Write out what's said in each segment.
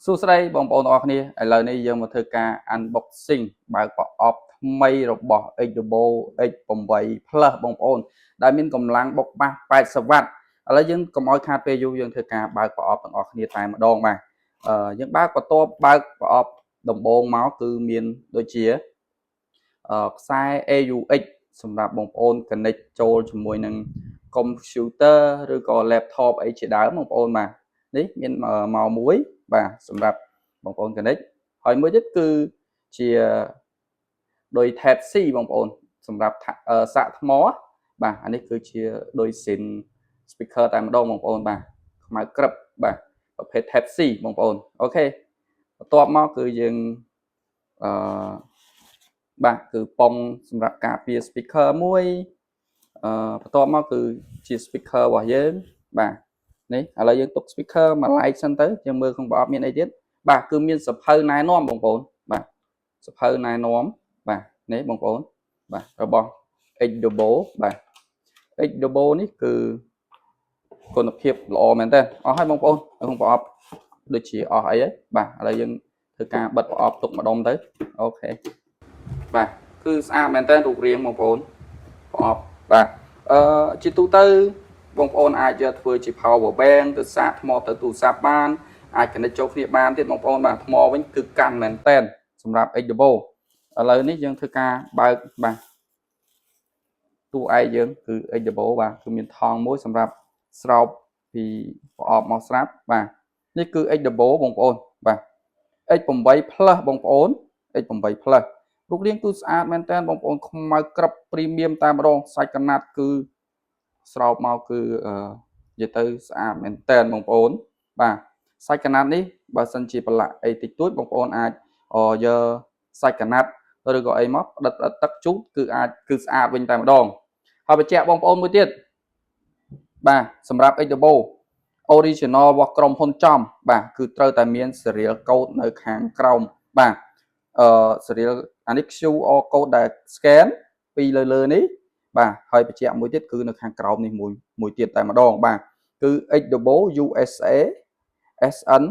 សួស្តីបងប្អូនទាំងអស់គ្នាឥឡូវនេះយើងមកធ្វើការ unboxing បើកប្រអប់ថ្មីរបស់ Xdebo X8 Plus បងប្អូនដែលមានកម្លាំងបុកបាស80 វ៉ាត់ឥឡូវយើងកុំឲ្យខាតពេលយូរយើងធ្វើការបើកប្រអប់ទាំងអស់គ្នាតែម្ដងបាទយើងបើកបន្ទាប់បើកប្រអប់ដំបូងមកគឺមានដូចជាខ្សែ AUX សម្រាប់បងប្អូន connect ចូលជាមួយនឹង computer ឬក៏ laptop អីជាដើមបងប្អូនបាទនេះមានមកមួយបាទសម្រាប់បងប្អូន connect ហើយមួយទៀតគឺជាដោយ Type C បងប្អូនសម្រាប់សាកថ្មបាទអានេះគឺជាដោយ SIM speaker តែម្ដងបងប្អូនបាទខ្មៅក្រឹបបាទប្រភេទ Type C បងប្អូនអូខេបន្ទាប់មកគឺយើងបាទគឺប៉ុងសម្រាប់ការពារ speaker មួយបន្ទាប់មកគឺជា speaker របស់យើងបាទនេះឥឡូវយើងទុក speaker មួយ light សិនទៅយើងមើលក្នុងប្រអប់មានអីទៀតបាទគឺមានសភៅណែនាំបងប្អូនបាទសភៅណែនាំបាទនេះបងប្អូនបាទរបស់ Xdebo បាទ Xdebo នេះគឺគុណភាពល្អមែនតើអស់ហើយបងប្អូនក្នុងប្រអប់ដូចជាអស់អីហើយបាទឥឡូវយើងធ្វើការបិទប្រអប់ទុកម្ដុំទៅអូខេបាទគឺស្អាតមែនតើរូបរាងបងប្អូនប្រអប់បាទជាទូទៅបងប្អូនអាចយកធ្វើជា power bank ទៅសាកថ្មទៅទូរស័ព្ទបានអាច connect ចូលគ្នាបានទៀតបងប្អូនបាទថ្មវិញគឺកាន់មែនតើសម្រាប់ Xdebo ឥឡូវនេះយើងធ្វើការបើកបាទតួឯកយើងគឺ Xdebo បាទគឺមានថង់មួយសម្រាប់ស្រោបពីប្រអប់មកស្រាប់បាទនេះគឺ Xdebo បងប្អូនបាទ X8 Plus បងប្អូន X8 Plus រូបរាងគឺស្អាតមែនតើបងប្អូនខ្មៅក្រឹប premium តែម្ដងសាច់កណាត់គឺស្រោបមកគឺនិយាយទៅស្អាតមែនតើបងប្អូនបាទសាច់កណាត់នេះបើសិនជាប្រឡាក់អីតិចតួចបងប្អូនអាចយកសាច់កណាត់ឬក៏អីមកផ្ដិតទឹកជូតគឺអាចគឺស្អាតវិញតែម្ដងហើយបញ្ជាក់បងប្អូនមួយទៀតបាទសម្រាប់ Xdebo original របស់ក្រុមហ៊ុនចំបាទគឺត្រូវតែមាន serial code នៅខាងក្រោមបាទserial អានេះ QR code ដែល scan ពីលើនេះបាទហើយបញ្ជាក់មួយទៀតគឺនៅខាងក្រោមនេះមួយទៀតតែម្ដងបាទគឺ Xdebo USA SN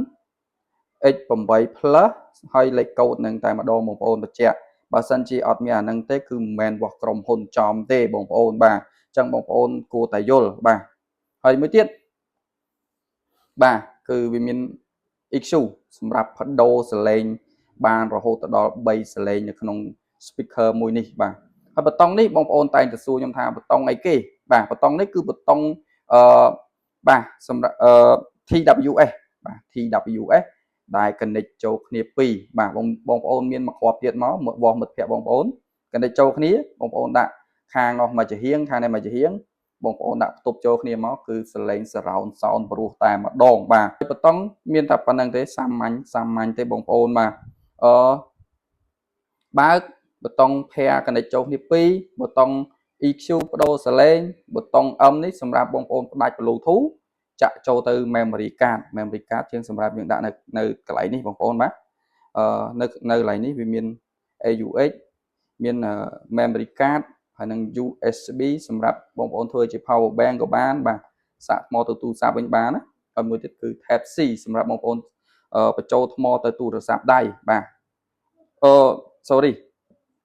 X8 Plus ហើយលេខកូដនឹងតែម្ដងបងប្អូនបញ្ជាក់បើសិនជាអត់មានអានឹងទេគឺមិនមែនរបស់ក្រុមហ៊ុនចំទេបងប្អូនបាទអញ្ចឹងបងប្អូនគួរតែយល់បាទហើយមួយទៀតបាទគឺវាមាន EQ សម្រាប់បដូរសលេងបានរហូតដល់3សលេងនៅក្នុង speaker មួយនេះបាទហើយប៊ូតុងនេះបងប្អូនតែងទៅសួរខ្ញុំថាប៊ូតុងអីគេបាទប៊ូតុងនេះគឺប៊ូតុងបាទសម្រាប់TWS បាទ TWS ដែល connect ចូលគ្នាពីរបាទបងប្អូនមានមួយគ្រាប់ទៀតមករបស់មិត្តភ័ក្តិបងប្អូន connect ចូលគ្នាបងប្អូនដាក់ខាងនោះមកជាហៀងខាងនេះមកជាហៀងបងប្អូនដាក់ផ្ទុកចូលគ្នាមកគឺសលេង surround sound ព្រោះតែម្ដងបាទប៊ូតុងមានតែប៉ុណ្្នឹងទេសាមញ្ញទេបងប្អូនបាទបើកប៊ូតុង pair connect ចូលគ្នាពីរប៊ូតុង EQ បដូរសលេងប៊ូតុង M នេះសម្រាប់បងប្អូនផ្ដាច់ Bluetooth ចាក់ចូលទៅ memory card ជាងសម្រាប់យើងដាក់នៅកន្លែងនេះបងប្អូនបាទនៅកន្លែងនេះវាមាន AUX មាន memory card ហើយនឹង USB សម្រាប់បងប្អូនធ្វើជា power bank ក៏បានបាទសាកថ្មទៅទូរស័ព្ទវិញបានណាហើយមួយទៀតគឺ Type C សម្រាប់បងប្អូនបញ្ចូលថ្មទៅទូរស័ព្ទដៃបាទsorry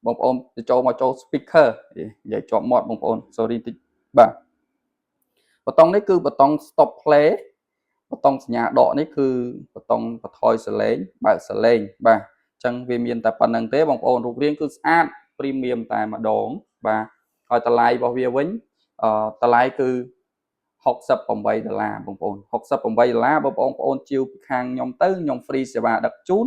បងប្អូនចូល speaker និយាយជាប់មាត់បងប្អូន sorry តិចបាទប៊ូតុងនេះគឺប៊ូតុង stop play ប៊ូតុងសញ្ញាដកនេះគឺប៊ូតុងបន្ថយសលេងបើកសលេងបាទអញ្ចឹងវាមានតែប៉ុណ្្នឹងទេបងប្អូនរូបរាងគឺស្អាត premium តែម្ដងបាទហើយតម្លៃរបស់វាវិញតម្លៃគឺ$68បងប្អូន$68បើបងប្អូនជាវពីខាងខ្ញុំទៅខ្ញុំ free សេវាដឹកជូន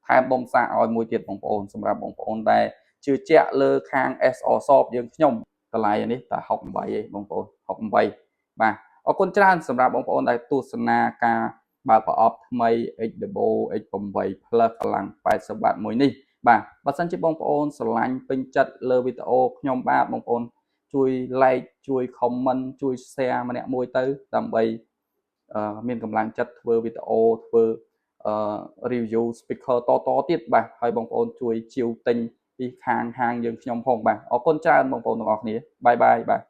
ថែមបំសាកឲ្យមួយទៀតបងប្អូនសម្រាប់បងប្អូនដែលជឿជាក់លើខាង SR Shop យើងខ្ញុំតម្លៃនេះតែ68ឯងបងប្អូន68បាទអរគុណច្រើនសម្រាប់បងប្អូនដែលទស្សនាការបើកប្រអប់ថ្មី Xdebo X8 Plus កម្លាំង80 វ៉ាត់មួយនេះបាទបើសិនជាបងប្អូនស្រឡាញ់ពេញចិត្តលើវីដេអូខ្ញុំបាទបងប្អូនជួយ like ជួយ comment ជួយ share ម្នាក់មួយទៅដើម្បីមានកម្លាំងចិត្តធ្វើវីដេអូធ្វើ review speaker តទៀតបាទហើយបងប្អូនជួយជាវទិញពីខាងហាងយើងខ្ញុំផងបាទអរគុណច្រើនបងប្អូនទាំងអស់គ្នាបាយបាទ